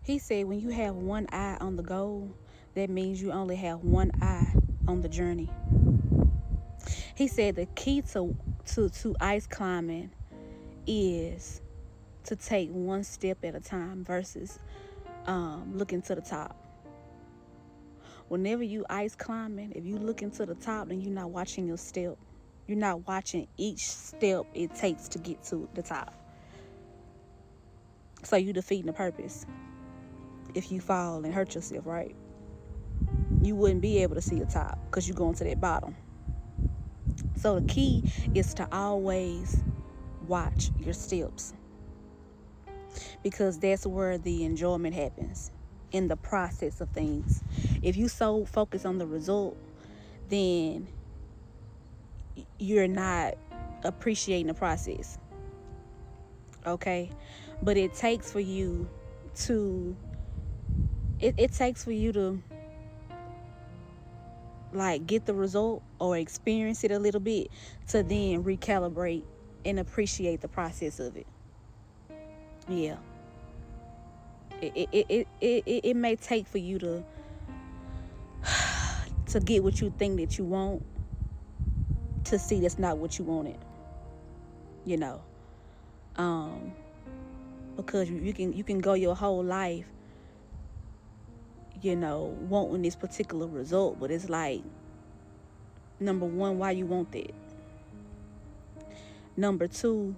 He said when you have one eye on the goal, that means you only have one eye on the journey. He said the key to ice climbing is to take one step at a time versus looking to the top. Whenever you ice climbing, if you looking to the top, then you're not watching your step. You're not watching each step it takes to get to the top. So you defeating the purpose. If you fall and hurt yourself, right? You wouldn't be able to see the top because you're going to that bottom. So the key is to always watch your steps, because that's where the enjoyment happens, in the process of things. If you so focus on the result, then you're not appreciating the process. Okay? But it takes for you to it takes for you to like get the result or experience it a little bit to then recalibrate and appreciate the process of it. Yeah. It may take for you to get what you think that you want, to see that's not what you wanted. You know. Because you can go your whole life, wanting this particular result, but it's like, number one, why you want that? Number two,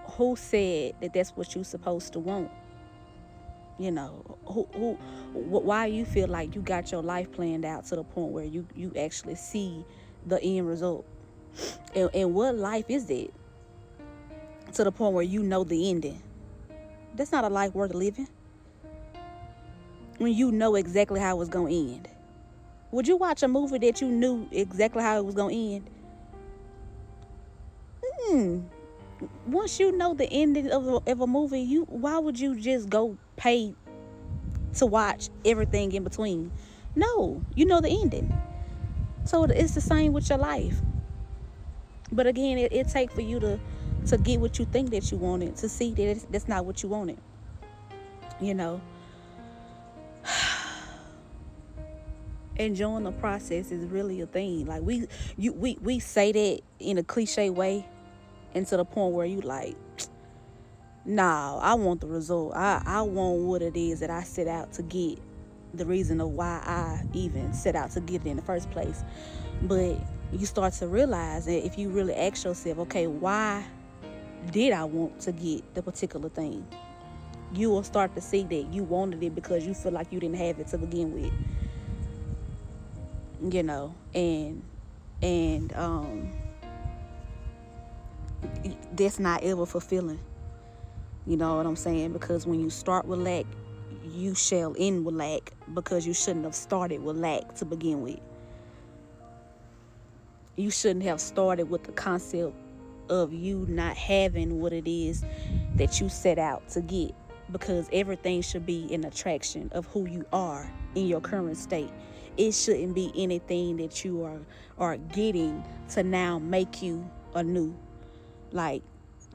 who said that that's what you're supposed to want? Why you feel like you got your life planned out to the point where you actually see the end result? And what life is that to the point where you know the ending? That's not a life worth living. When you know exactly how it's going to end. Would you watch a movie that you knew exactly how it was going to end? Once you know the ending of a movie, why would you just go pay to watch everything in between? No, you know the ending. So it's the same with your life. But again, it takes for you to get what you think that you wanted, to see that that's not what you wanted. Enjoying the process is really a thing. Like we say that in a cliche way, and to the point where you like, nah, I want the result. I want what it is that I set out to get, the reason of why I even set out to get it in the first place. But you start to realize that if you really ask yourself, okay, why did I want to get the particular thing? You will start to see that you wanted it because you feel like you didn't have it to begin with. And that's not ever fulfilling. You know what I'm saying? Because when you start with lack, you shall end with lack, because you shouldn't have started with lack to begin with. You shouldn't have started with the concept of you not having what it is that you set out to get, because everything should be an attraction of who you are in your current state. It shouldn't be anything that you are getting to now make you anew. Like,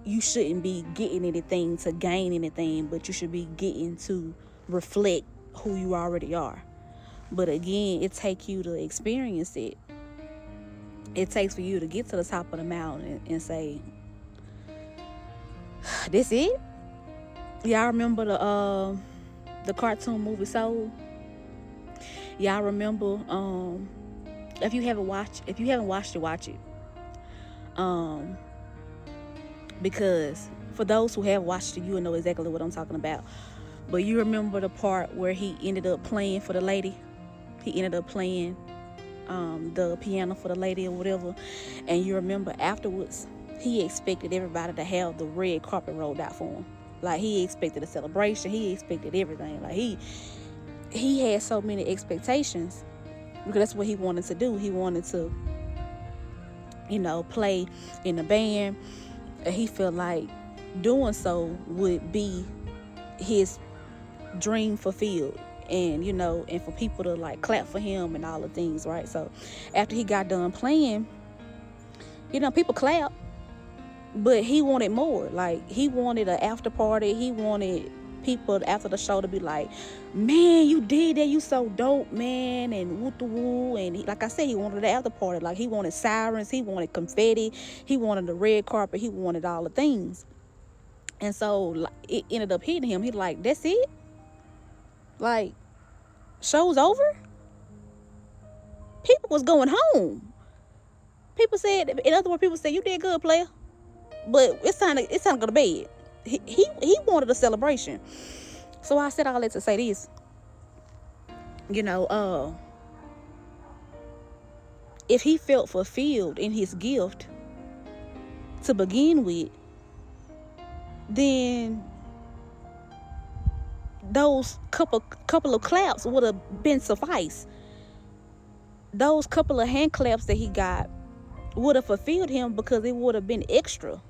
you shouldn't be getting anything to gain anything, but you should be getting to reflect who you already are. But again, it takes you to experience it. It takes for you to get to the top of the mountain and say, this it? Y'all remember the cartoon movie Soul? Y'all remember, if you haven't watched it, watch it. Because for those who have watched it, you will know exactly what I'm talking about. But you remember the part where he ended up playing for the lady? He ended up playing the piano for the lady or whatever. And you remember afterwards, he expected everybody to have the red carpet rolled out for him. Like, he expected a celebration. He expected everything. Like, he had so many expectations, because that's what he wanted to do. He wanted to, play in the band. And he felt like doing so would be his dream fulfilled. And, and for people to like clap for him and all the things, right? So after he got done playing, people clap, but he wanted more. Like, he wanted an after party. He wanted people after the show to be like, man, you did that, you so dope, man, and woo woo. And like I said, he wanted the after party. Like, he wanted sirens, he wanted confetti, he wanted the red carpet, he wanted all the things. And so it ended up hitting him. He like, that's it? Like, show's over? People was going home. People said, in other words, people said, you did good, player, but it's time to go to bed. He wanted a celebration. So I said all that to say this. If he felt fulfilled in his gift to begin with, then those couple of claps would have been suffice. Those couple of hand claps that he got would have fulfilled him, because it would have been extra.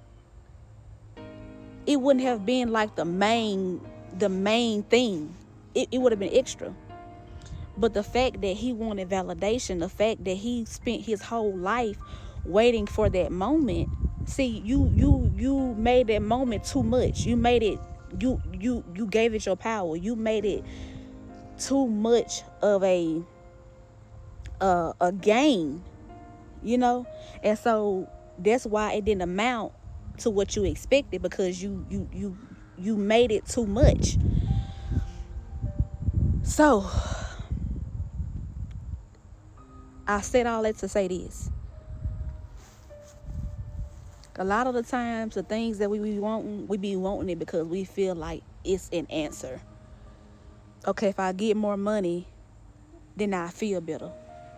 It wouldn't have been like the main thing. It would have been extra. But the fact that he wanted validation, the fact that he spent his whole life waiting for that moment, see, you made that moment too much. You made it, you gave it your power. You made it too much of a gain, and so that's why it didn't amount to what you expected, because you made it too much. So I said all that to say this. A lot of the times, the things that we be wanting it because we feel like it's an answer. Okay, if I get more money, then I feel better.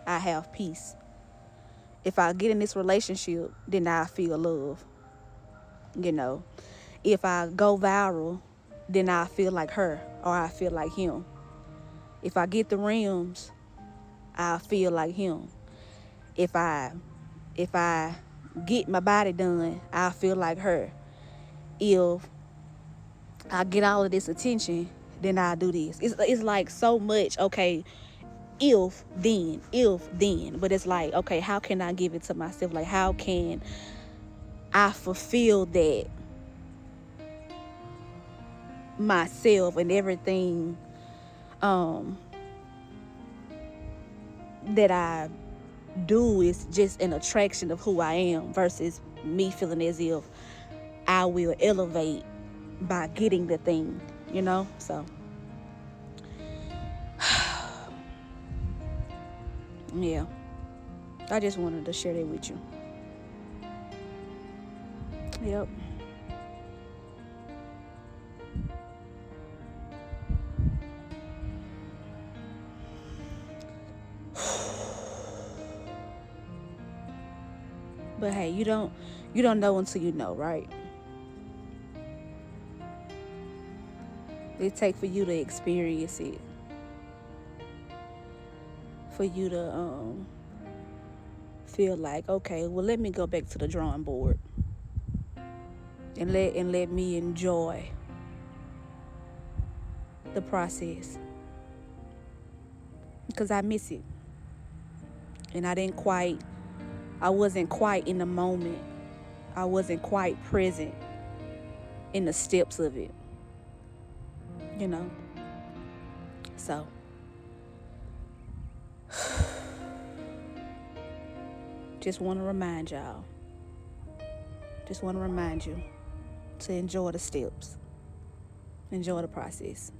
I have peace. If I get in this relationship, then I feel love. If I go viral, then I feel like her, or I feel like him. If I get the rims, I feel like him. If I get my body done, I feel like her. If I get all of this attention, then I do this. It's like so much. Okay, if then, but it's like, okay, how can I give it to myself? Like, how can I fulfill that myself, and everything that I do is just an attraction of who I am, versus me feeling as if I will elevate by getting the thing, so yeah, I just wanted to share that with you. Yep. But hey, you don't know until you know, right? It takes for you to experience it, for you to feel like, okay, well, let me go back to the drawing board and let me enjoy the process, because I miss it, and I wasn't quite in the moment. I wasn't quite present in the steps of it, so just want to remind y'all, you to enjoy the steps, enjoy the process.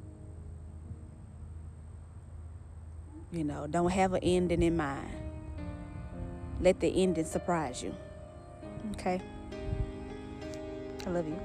Don't have an ending in mind. Let the ending surprise you. Okay? I love you.